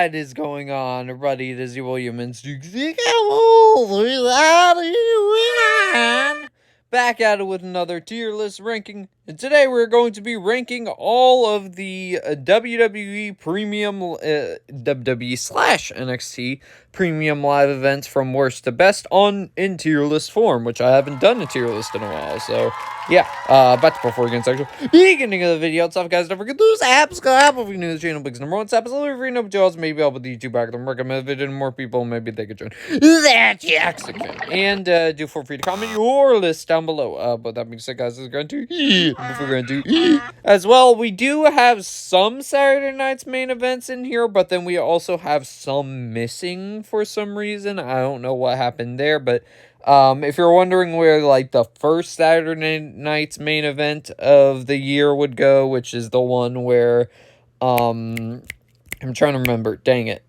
What is going on, everybody? It is your Williams. Back at it with another tier list ranking. And today we're going to be ranking all of the WWE Premium, WWE slash NXT Premium live events from worst to best in tier list form, which I haven't done a tier list in a while. So, yeah, but before we get into the beginning of the video, what's up, guys? Don't forget those apps. Go Apple if you're new to the channel. Because number one, apps, if you're new to us, maybe I'll put the YouTube back and recommend the video to more people. Maybe they could join that Jackson. And do feel free to comment your list down below. But that being said, guys, we're going to as well. We do have some Saturday night's main events in here, but then we also have some missing for some reason. I don't know what happened there, but if you're wondering where, like, the first Saturday night's main event of the year would go, which is the one where, I'm trying to remember, dang it,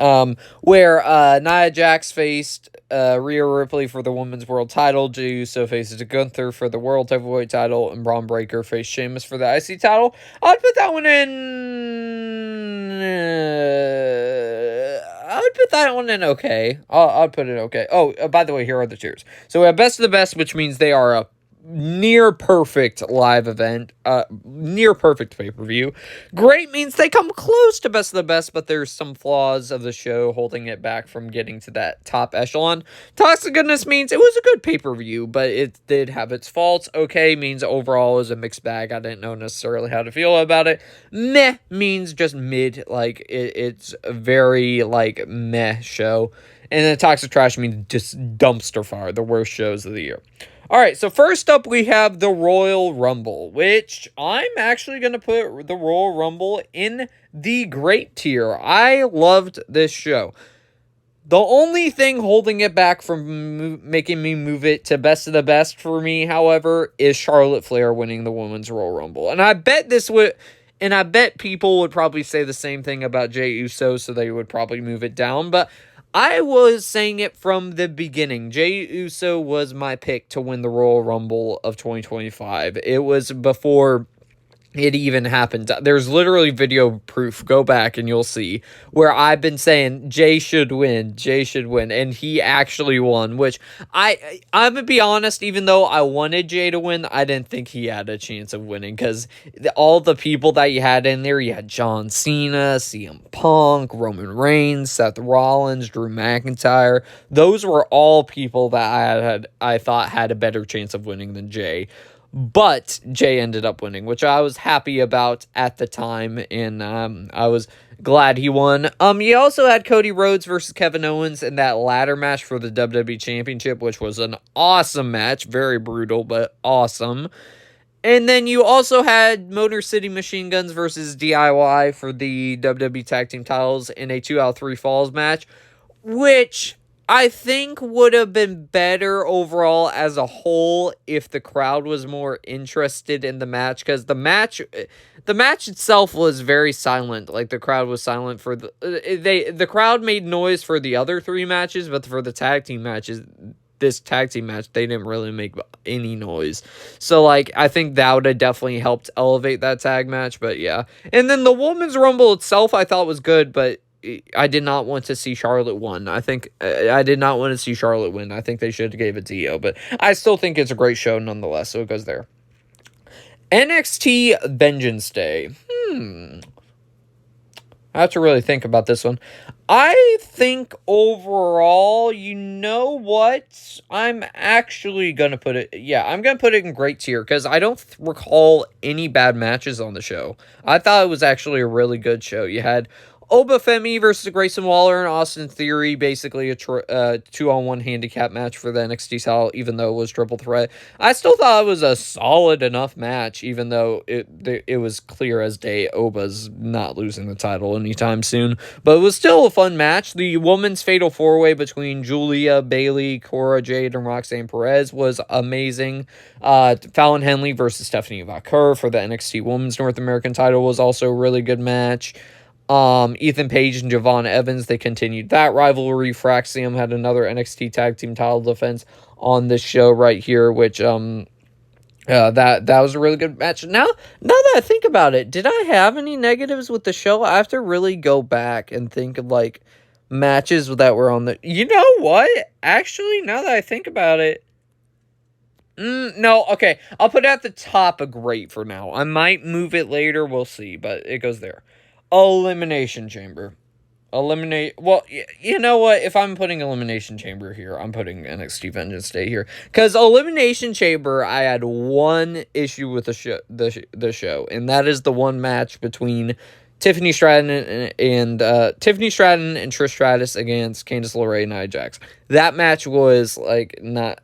where, Nia Jax faced, Rhea Ripley for the Women's World title, Jey Uso faces Gunther for the World Heavyweight title, and Braun Breaker faced Sheamus for the IC title. I'd put that one in, I would put that one in okay. I'll put it okay. Oh, by the way, here are the tiers. So we have best of the best, which means they are a near perfect live event, near perfect pay-per-view. Great means they come close to best of the best, but there's some flaws of the show holding it back from getting to that top echelon. Toxic goodness means it was a good pay-per-view, but it did have its faults. Okay means overall is a mixed bag. I didn't know necessarily how to feel about it. Meh means just mid, like it's a very like meh show. And then toxic trash means just dumpster fire, the worst shows of the year. All right, so first up, we have the Royal Rumble, which I'm actually going to put the Royal Rumble in the great tier. I loved this show. The only thing holding it back from making me move it to best of the best for me, however, is Charlotte Flair winning the Women's Royal Rumble. And I bet people would probably say the same thing about Jey Uso, so they would probably move it down, but I was saying it from the beginning. Jey Uso was my pick to win the Royal Rumble of 2025. It was before it even happened. There's literally video proof. Go back and you'll see where I've been saying Jey should win, and he actually won, which I'm gonna be honest, even though I wanted Jey to win, I didn't think he had a chance of winning, because all the people that you had in there, you had John Cena, CM Punk, Roman Reigns, Seth Rollins, Drew McIntyre. Those were all people that I thought had a better chance of winning than Jey. But Jey ended up winning, which I was happy about at the time, and I was glad he won. You also had Cody Rhodes versus Kevin Owens in that ladder match for the WWE Championship, which was an awesome match. Very brutal, but awesome. And then you also had Motor City Machine Guns versus DIY for the WWE Tag Team titles in a 2 out of 3 falls match, which I think would have been better overall as a whole if the crowd was more interested in the match, because the match itself was very silent. Like, the crowd was silent for the crowd made noise for the other 3 matches, but for the tag team matches, this tag team match, they didn't really make any noise. So, like, I think that would have definitely helped elevate that tag match, but yeah. And then the Women's Rumble itself I thought was good, but I did not want to see Charlotte win. I did not want to see Charlotte win. I think they should have gave it to Io, but I still think it's a great show nonetheless, so it goes there. NXT Vengeance Day. I have to really think about this one. I think overall, you know what? I'm actually going to put it, I'm going to put it in great tier, because I don't recall any bad matches on the show. I thought it was actually a really good show. You had Oba Femi versus Grayson Waller and Austin Theory, basically a 2-on-1 handicap match for the NXT title, even though it was triple threat. I still thought it was a solid enough match, even though it was clear as day Oba's not losing the title anytime soon. But it was still a fun match. The women's fatal 4-way between Julia, Bayley, Cora Jade, and Roxanne Perez was amazing. Fallon Henley versus Stephanie Vaquer for the NXT Women's North American title was also a really good match. Ethan Page and Javon Evans, they continued that rivalry. Fraxium had another NXT Tag Team title defense on this show right here, which That was a really good match. Now that I think about it, did I have any negatives with the show? I have to really go back and think of like matches that were on the. You know what? Actually, now that I think about it, no. Okay, I'll put it at the top of great for now. I might move it later. We'll see, but it goes there. Elimination Chamber. Eliminate. Well, you know what? If I'm putting Elimination Chamber here, I'm putting NXT Vengeance Day here because Elimination Chamber. I had one issue with the show, and that is the one match between Tiffany Stratton and Tiffany Stratton and Trish Stratus against Candice LeRae and Nia Jax. That match was like not.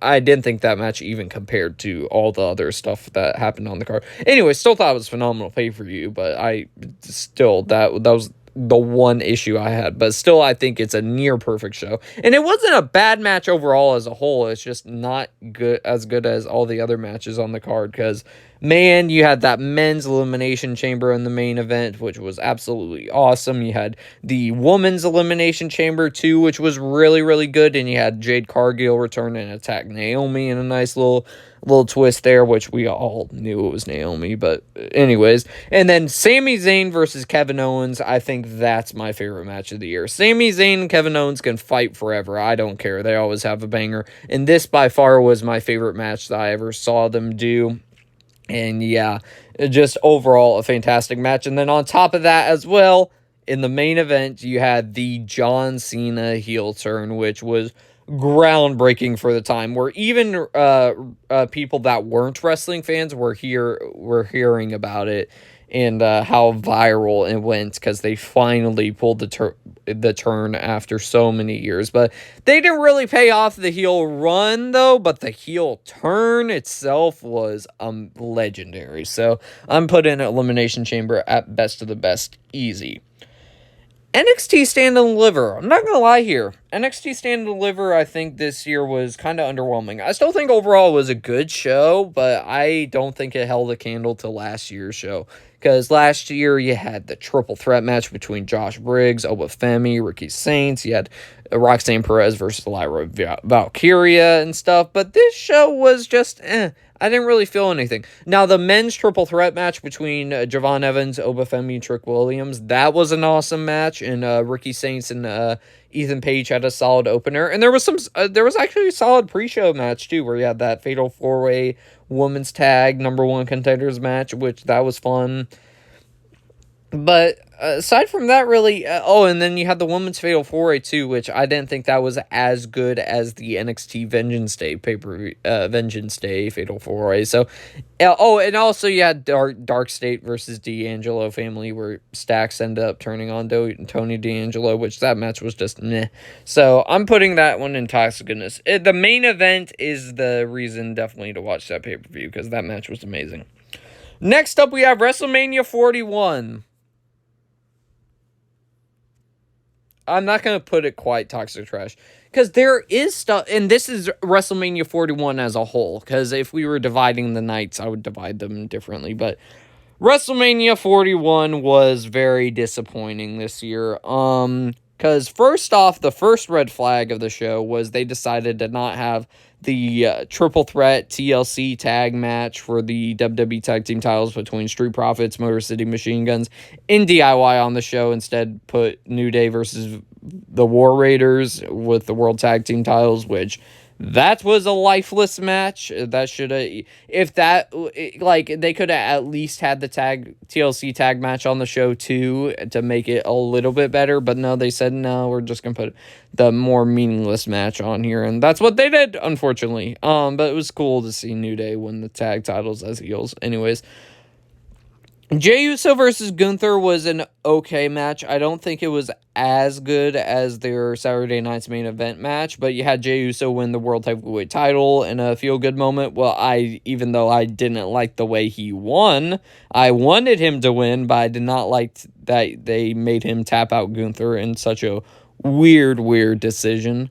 I didn't think that match even compared to all the other stuff that happened on the card. Anyway, still thought it was phenomenal pay-per-view, but I still that was the one issue I had. But still, I think it's a near perfect show. And it wasn't a bad match overall as a whole. It's just not good as all the other matches on the card because man, you had that men's elimination chamber in the main event, which was absolutely awesome. You had the women's elimination chamber too, which was really, really good. And you had Jade Cargill return and attack Naomi in a nice little twist there, which we all knew it was Naomi, but anyways. And then Sami Zayn versus Kevin Owens, I think that's my favorite match of the year. Sami Zayn and Kevin Owens can fight forever. I don't care. They always have a banger. And this by far was my favorite match that I ever saw them do. And yeah, just overall a fantastic match. And then on top of that as well, in the main event, you had the John Cena heel turn, which was groundbreaking for the time, where even people that weren't wrestling fans were hearing about it and how viral it went because they finally pulled the turn after so many years. But they didn't really pay off the heel run though, but the heel turn itself was legendary. So I'm putting Elimination Chamber at best of the best, easy. NXT Stand and Deliver. I'm not going to lie here. NXT Stand and Deliver, I think this year was kind of underwhelming. I still think overall it was a good show, but I don't think it held a candle to last year's show. Because last year you had the triple threat match between Josh Briggs, Obafemi, Ricky Saints. You had Roxanne Perez versus Lyra Valkyria and stuff. But this show was just I didn't really feel anything. Now, the men's triple threat match between Javon Evans, Obafemi, and Trick Williams, that was an awesome match. And Ricky Saints and Ethan Page had a solid opener. And there was actually a solid pre-show match, too, where you had that Fatal 4-Way Women's Tag #1 Contenders match, which that was fun. But aside from that, really, and then you had the Women's Fatal 4-Way too, which I didn't think that was as good as the NXT Vengeance Day Vengeance Day Fatal 4-Way. So, and also you had Dark State versus D'Angelo family, where Stacks ended up turning on Tony D'Angelo, which that match was just meh. So I'm putting that one in toxic goodness. The main event is the reason definitely to watch that pay-per-view because that match was amazing. Next up, we have WrestleMania 41. I'm not going to put it quite toxic trash because there is stuff, and this is WrestleMania 41 as a whole, because if we were dividing the nights, I would divide them differently, but WrestleMania 41 was very disappointing this year, because first off, the first red flag of the show was they decided to not have the triple threat TLC tag match for the WWE Tag Team titles between Street Profits, Motor City Machine Guns, and DIY on the show. Instead, put New Day versus the War Raiders with the World Tag Team titles, which that was a lifeless match. That should have, if that, like, they could have at least had the TLC tag match on the show too to make it a little bit better. But no, they said, no, we're just going to put the more meaningless match on here. And that's what they did, unfortunately. But it was cool to see New Day win the tag titles as heels. Anyways, Jey Uso versus Gunther was an okay match. I don't think it was as good as their Saturday night's main event match, but you had Jey Uso win the World Heavyweight title in a feel-good moment. Well, even though I didn't like the way he won, I wanted him to win, but I did not like that they made him tap out Gunther in such a weird decision.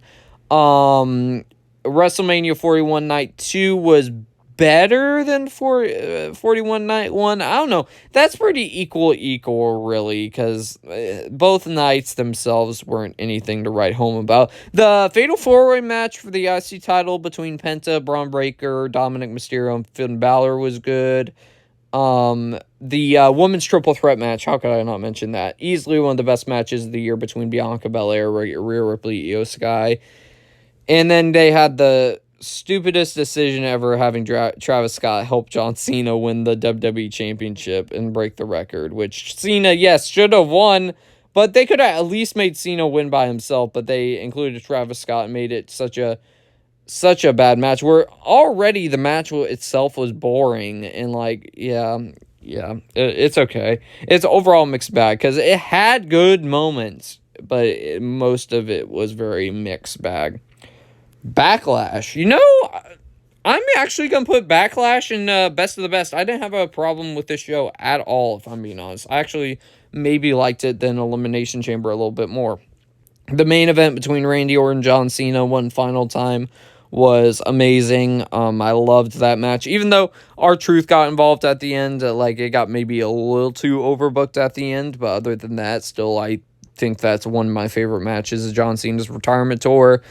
WrestleMania 41 Night 2 was better than 41 Night 1. I don't know. That's pretty equal, really, because both nights themselves weren't anything to write home about. The Fatal 4-Way match for the IC title between Penta, Braun Breaker, Dominic Mysterio, and Finn Balor was good. The women's triple threat match, how could I not mention that? Easily one of the best matches of the year between Bianca Belair, Rhea Ripley, Io Sky. And then they had the stupidest decision ever, having Travis Scott help John Cena win the WWE Championship and break the record, which Cena, yes, should have won, but they could have at least made Cena win by himself, but they included Travis Scott and made it such a bad match, where already the match itself was boring, and it's okay. It's overall mixed bag, because it had good moments, but most of it was very mixed bag. Backlash. I'm actually going to put Backlash in Best of the Best. I didn't have a problem with this show at all, if I'm being honest. I actually maybe liked it than Elimination Chamber a little bit more. The main event between Randy Orton and John Cena one final time was amazing. I loved that match. Even though R-Truth got involved at the end, it got maybe a little too overbooked at the end. But other than that, still, I think that's one of my favorite matches of John Cena's retirement tour.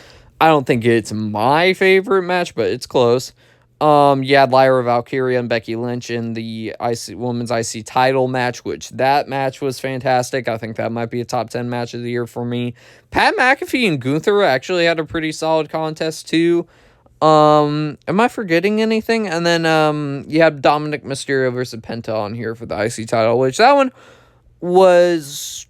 I don't think it's my favorite match, but it's close. You had Lyra Valkyria and Becky Lynch in the women's IC title match, which that match was fantastic. I think that might be a top 10 match of the year for me. Pat McAfee and Gunther actually had a pretty solid contest too. Am I forgetting anything? And then you have Dominic Mysterio versus Penta on here for the IC title, which that one was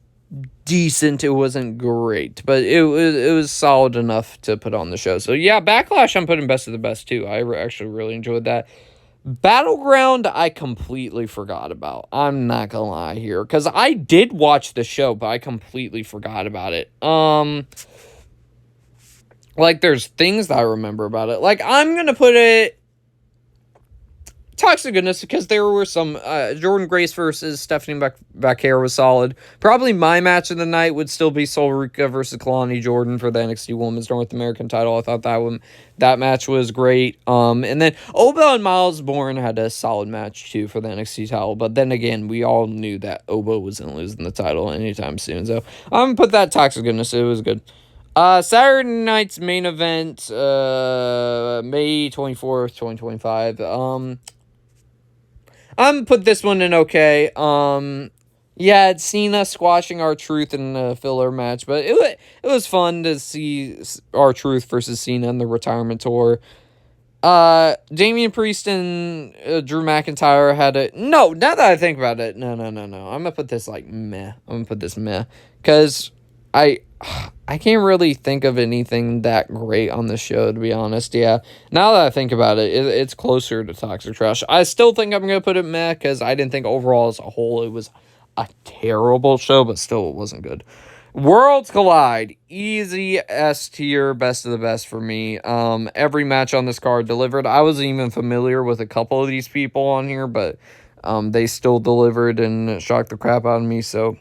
decent. It wasn't great, but it was solid enough to put on the show. So yeah, Backlash I'm putting Best of the Best too. I actually really enjoyed that. Battleground I completely forgot about. I'm not gonna lie here, because I did watch the show, but I completely forgot about it. There's things that I remember about it. I'm gonna put it Toxic Goodness, because there were some Jordan Grace versus Stephanie Bacquer was solid. Probably my match of the night would still be Sol Ruca versus Kalani Jordan for the NXT Women's North American title. I thought that match was great. And then Oba and Miles Bourne had a solid match too for the NXT title. But then again, we all knew that Oba wasn't losing the title anytime soon. So I'm gonna put that Toxic Goodness. It was good. Saturday night's main event, May 24th, 2025. I'm gonna put this one in okay. It's Cena squashing R-Truth in a filler match, but it was fun to see R-Truth versus Cena in the retirement tour. Damian Priest and Drew McIntyre had a... No, now that I think about it, no. I'm gonna put this meh. I'm gonna put this meh. Because I can't really think of anything that great on the show, to be honest. Yeah, now that I think about it, it's closer to Toxic Trash. I still think I'm going to put it meh, because I didn't think overall as a whole it was a terrible show, but still it wasn't good. Worlds Collide, easy S tier, Best of the Best for me. Every match on this card delivered. I wasn't even familiar with a couple of these people on here, but they still delivered and shocked the crap out of me, so...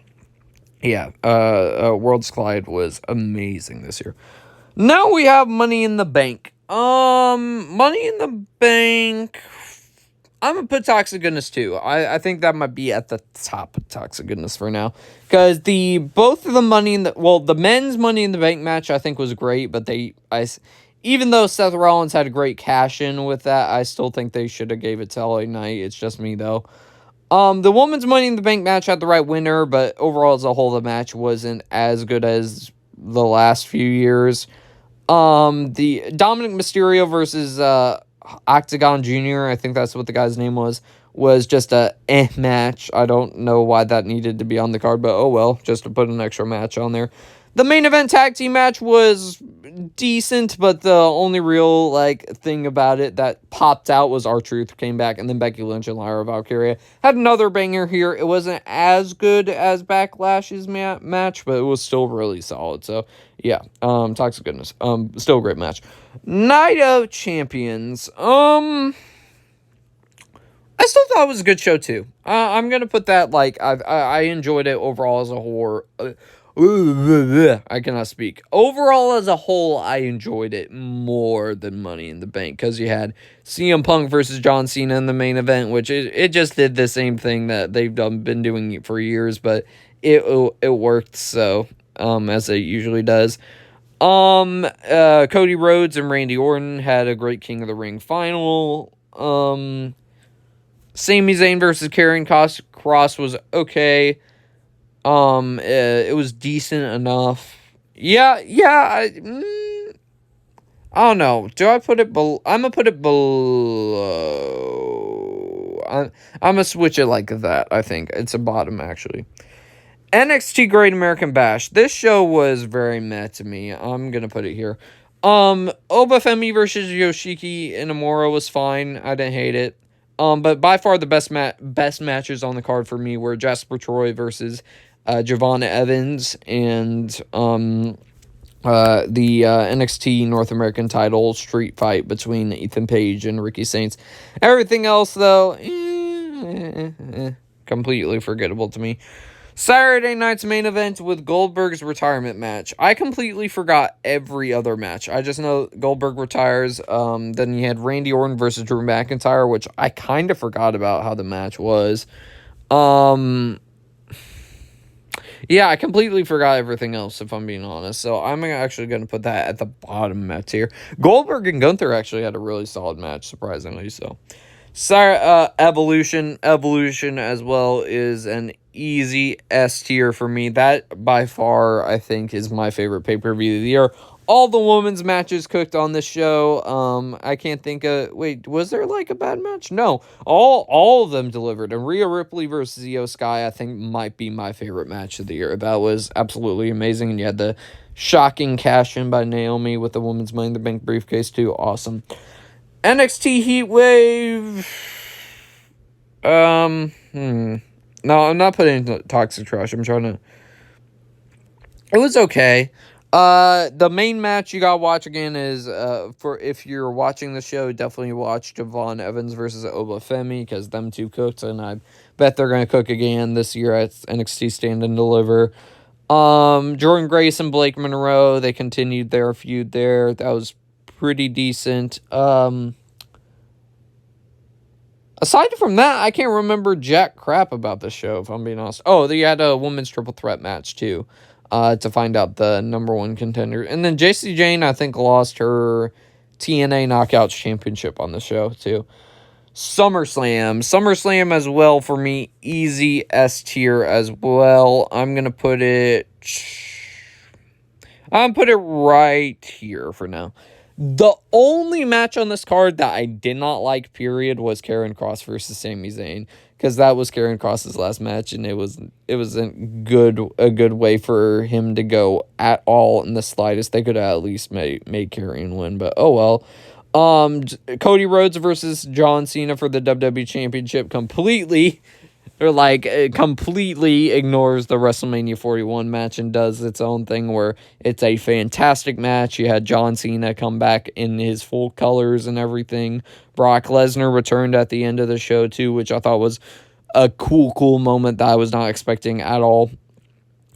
Yeah, Worlds Collide was amazing this year. Now we have Money in the Bank. Money in the Bank... I'm going to put Toxic Goodness too. I think that might be at the top of Toxic Goodness for now. Because both of the Money in the... Well, the men's Money in the Bank match I think was great, but even though Seth Rollins had a great cash-in with that, I still think they should have gave it to LA Knight. It's just me, though. The women's Money in the Bank match had the right winner, but overall as a whole, the match wasn't as good as the last few years. The Dominic Mysterio versus Octagon Jr., I think that's what the guy's name was just a match. I don't know why that needed to be on the card, but oh well, just to put an extra match on there. The main event tag team match was decent, but the only real thing about it that popped out was R-Truth came back, and then Becky Lynch and Lyra Valkyria had another banger here. It wasn't as good as Backlash's match, but it was still really solid. So yeah, Toxic Goodness, still a great match. Night of Champions, I still thought it was a good show too. I'm gonna put that I enjoyed it overall as a whole. I cannot speak. Overall, as a whole, I enjoyed it more than Money in the Bank because you had CM Punk versus John Cena in the main event, which it just did the same thing that they've been doing for years, but it worked so as it usually does. Cody Rhodes and Randy Orton had a great King of the Ring final. Sami Zayn versus Karrion Kross was okay. It was decent enough. Yeah. I don't know. Do I put it below? I'm gonna put it below. I'm gonna switch it like that. I think it's a bottom actually. NXT Great American Bash. This show was very meh to me. I'm gonna put it here. Obafemi versus Yoshiki Inamura was fine. I didn't hate it. But by far the best matches on the card for me were Jasper Troy versus Javon Evans and the NXT North American title street fight between Ethan Page and Ricky Saints. Everything else though, completely forgettable to me. Saturday night's main event with Goldberg's retirement match. I completely forgot every other match. I just know Goldberg retires. Then you had Randy Orton versus Drew McIntyre, which I kind of forgot about how the match was. Yeah, I completely forgot everything else, if I'm being honest. So I'm actually going to put that at the bottom of my tier. Goldberg and Gunther actually had a really solid match, surprisingly so. Evolution as well is an easy S tier for me. That by far I think is my favorite pay-per-view of the year. All the women's matches cooked on this show. I can't think of was there like a bad match? No. All of them delivered. And Rhea Ripley versus Io Sky I think might be my favorite match of the year. That was absolutely amazing. And you had the shocking cash in by Naomi with the women's Money in the Bank briefcase too. Awesome. NXT Heatwave. No, I'm not putting Toxic Trash. I'm trying to. It was okay. The main match you gotta watch again is for if you're watching the show, definitely watch Javon Evans versus Obafemi because them two cooked, and I bet they're gonna cook again this year at NXT Stand and Deliver. Jordan Grace and Blake Monroe, they continued their feud there. That was pretty decent. Aside from that, I can't remember jack crap about the show, if I'm being honest. Oh, they had a women's triple threat match, too, to find out the number one contender. And then J.C. Jane, I think, lost her TNA Knockouts Championship on the show, too. SummerSlam as well for me. Easy S tier as well. I'm going to put it right here for now. The only match on this card that I did not like, period, was Karrion Kross versus Sami Zayn, because that was Karrion Kross's last match, and it was a good way for him to go at all in the slightest. They could have at least made Karrion win, but oh well. Cody Rhodes versus John Cena for the WWE Championship completely ignores the WrestleMania 41 match and does its own thing where it's a fantastic match. You had John Cena come back in his full colors and everything. Brock Lesnar returned at the end of the show too, which I thought was a cool moment that I was not expecting at all.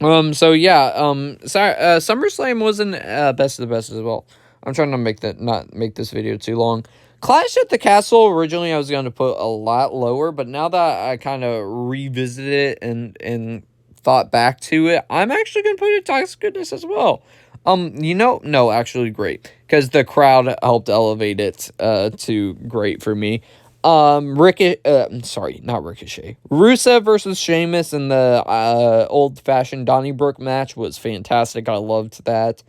SummerSlam wasn't best of the best as well. I'm trying to not make this video too long. Clash at the Castle, originally I was going to put a lot lower, but now that I kind of revisited it and thought back to it, I'm actually going to put it Toxic Goodness as well. No, actually great, because the crowd helped elevate it to great for me. Ricochet. Rusev versus Sheamus in the old-fashioned Donnybrook match was fantastic. I loved that.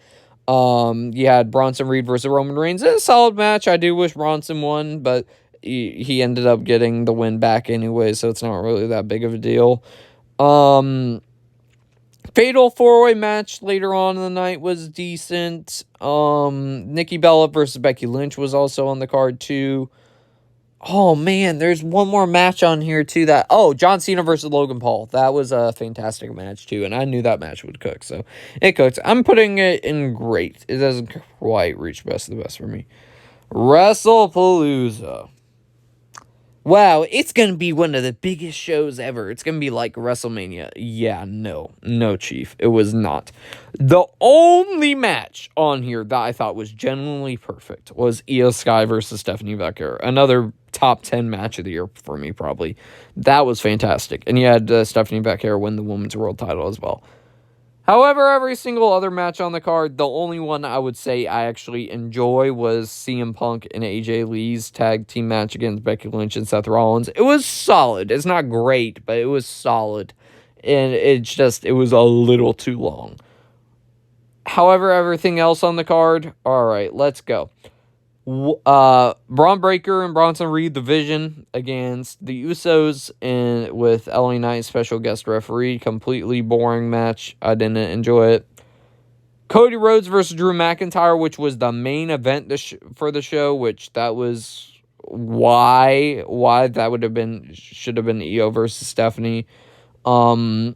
You had Bronson Reed versus Roman Reigns. It's a solid match. I do wish Bronson won, but he ended up getting the win back anyway, so it's not really that big of a deal. Fatal 4-way match later on in the night was decent. Nikki Bella versus Becky Lynch was also on the card too. Oh, man, there's one more match on here, too, John Cena versus Logan Paul. That was a fantastic match, too, and I knew that match would cook, so it cooked. I'm putting it in great. It doesn't quite reach best of the best for me. WrestlePalooza. wow, it's going to be one of the biggest shows ever. It's going to be like WrestleMania. Yeah, no, Chief. It was not. The only match on here that I thought was genuinely perfect was Io Sky versus Stephanie Becker. Another top 10 match of the year for me, probably. That was fantastic. And you had Stephanie Becker win the women's world title as well. However, every single other match on the card, the only one I would say I actually enjoy was CM Punk and AJ Lee's tag team match against Becky Lynch and Seth Rollins. It was solid. It's not great, but it was solid. And it was a little too long. However, everything else on the card, all right, let's go. Braun Breaker and Bronson Reed division against the Usos and with LA Knight special guest referee. Completely boring match. I didn't enjoy it. Cody Rhodes versus Drew McIntyre, which was the main event for the show, which that was why that should have been Io versus Stephanie. And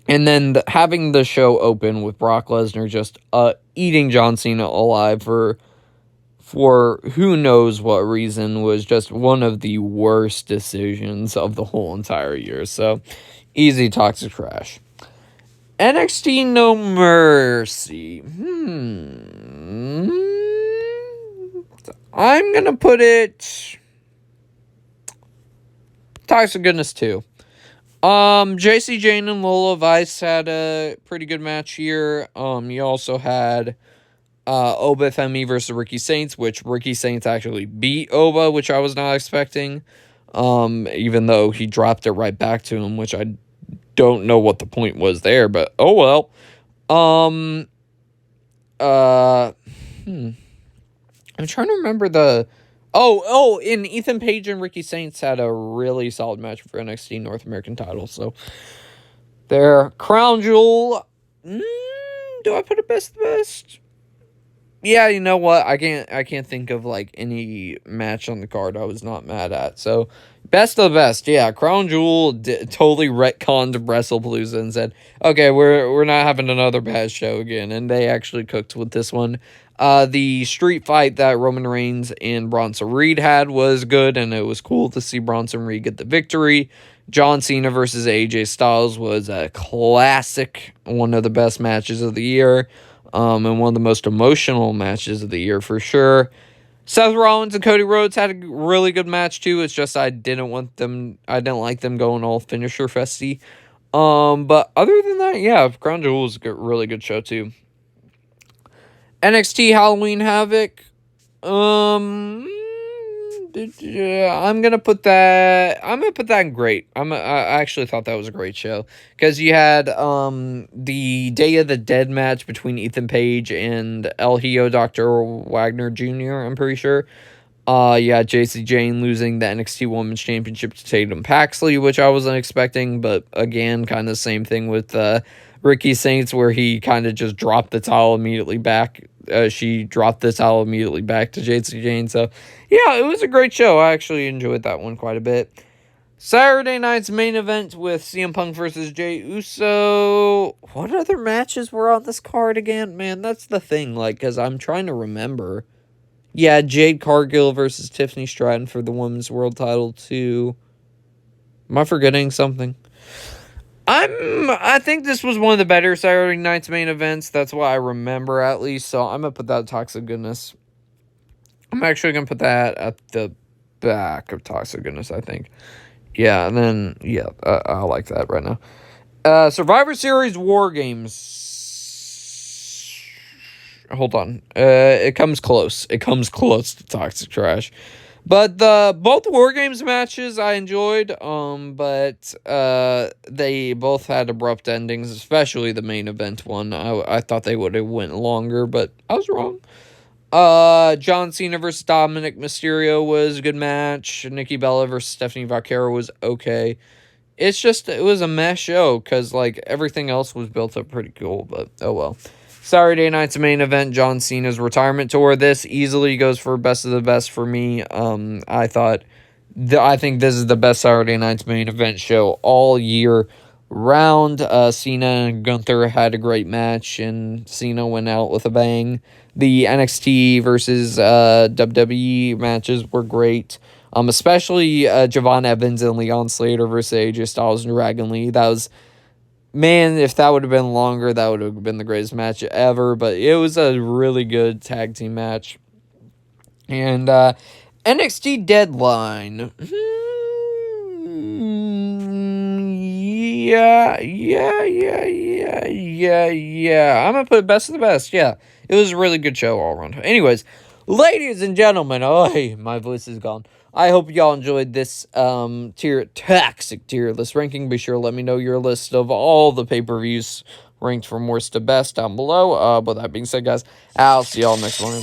then having the show open with Brock Lesnar just eating John Cena alive for who knows what reason was just one of the worst decisions of the whole entire year. So, easy toxic trash. NXT No Mercy. I'm going to put it toxic goodness 2. JC Jane and Lola Vice had a pretty good match here. You also had Oba Femi versus Ricky Saints, which Ricky Saints actually beat Oba, which I was not expecting. Even though he dropped it right back to him, which I don't know what the point was there, but oh well. I'm trying to remember the... and Ethan Page and Ricky Saints had a really solid match for NXT North American title, so their crown jewel... do I put it best? Yeah, you know what? I can't think of like any match on the card I was not mad at. So, best of the best. Yeah, Crown Jewel totally retconned WrestlePalooza and said, "Okay, we're not having another bad show again." And they actually cooked with this one. The street fight that Roman Reigns and Bronson Reed had was good, and it was cool to see Bronson Reed get the victory. John Cena versus AJ Styles was a classic, one of the best matches of the year. And one of the most emotional matches of the year for sure. Seth Rollins and Cody Rhodes had a really good match too. It's just I didn't like them going all finisher festy. But other than that, yeah, Crown Jewel was a really good show too. NXT Halloween Havoc. I'm gonna put that in great. I actually thought that was a great show because you had the Day of the Dead match between Ethan Page and El Hijo Dr. Wagner Jr. I'm pretty sure. Yeah, JC Jane losing the NXT Women's Championship to Tatum Paxley, which I wasn't expecting, but again, kind of the same thing with Ricky Saints, where he kind of just dropped the towel immediately back. She dropped the towel immediately back to JC Jane. So, yeah, it was a great show. I actually enjoyed that one quite a bit. Saturday night's main event with CM Punk versus Jey Uso. What other matches were on this card again? Man, that's the thing, like, because I'm trying to remember. Yeah, Jade Cargill versus Tiffany Stratton for the women's world title, too. Am I forgetting something? I think this was one of the better Saturday night's main events. That's what I remember, at least. So I'm going to put that Toxic Goodness. I'm actually going to put that at the back of Toxic Goodness, I think. Yeah, and then, yeah, I like that right now. Survivor Series War Games. Hold on. It comes close. It comes close to Toxic Trash. But both War Games matches I enjoyed, but they both had abrupt endings, especially the main event one. I thought they would have went longer, but I was wrong. John Cena versus Dominic Mysterio was a good match. Nikki Bella versus Stephanie Vaquero was okay. It's just, it was a mess show, because, like, everything else was built up pretty cool, but oh well. Saturday night's main event, John Cena's retirement tour. This easily goes for best of the best for me. I think this is the best Saturday night's main event show all year round. Cena and Gunther had a great match, and Cena went out with a bang. The NXT versus WWE matches were great. Especially Javon Evans and Leon Slater versus AJ Styles and Dragon Lee. That was, man, if that would have been longer, that would have been the greatest match ever. But it was a really good tag team match. And NXT Deadline. Yeah. I'm going to put best of the best. Yeah. It was a really good show all around. Anyways, ladies and gentlemen, my voice is gone. I hope y'all enjoyed this toxic tier list ranking. Be sure to let me know your list of all the pay-per-views ranked from worst to best down below. But that being said, guys, I'll see y'all next one.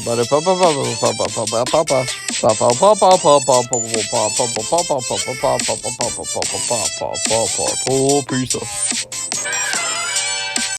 Peace.